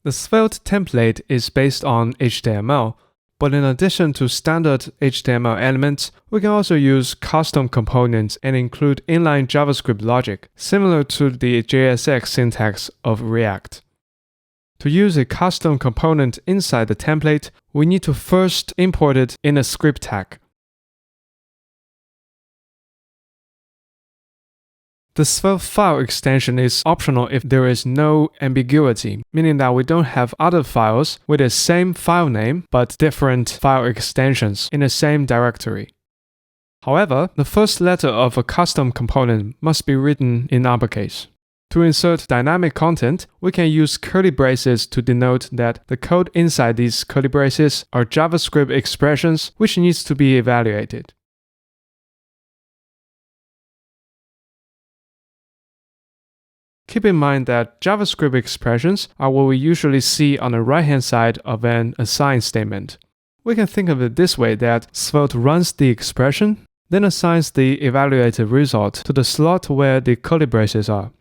The Svelte template is based on HTML, but in addition to standard HTML elements, we can also use custom components and include inline JavaScript logic, similar to the JSX syntax of React. To use a custom component inside the template, we need to first import it in a script tag. The Svelte file extension is optional if there is no ambiguity, meaning that we don't have other files with the same file name but different file extensions in the same directory. However, the first letter of a custom component must be written in uppercase. To insert dynamic content, we can use curly braces to denote that the code inside these curly braces are JavaScript expressions which needs to be evaluated. Keep in mind that JavaScript expressions are what we usually see on the right-hand side of an assign statement. We can think of it this way, that Svelte runs the expression, then assigns the evaluated result to the slot where the curly braces are.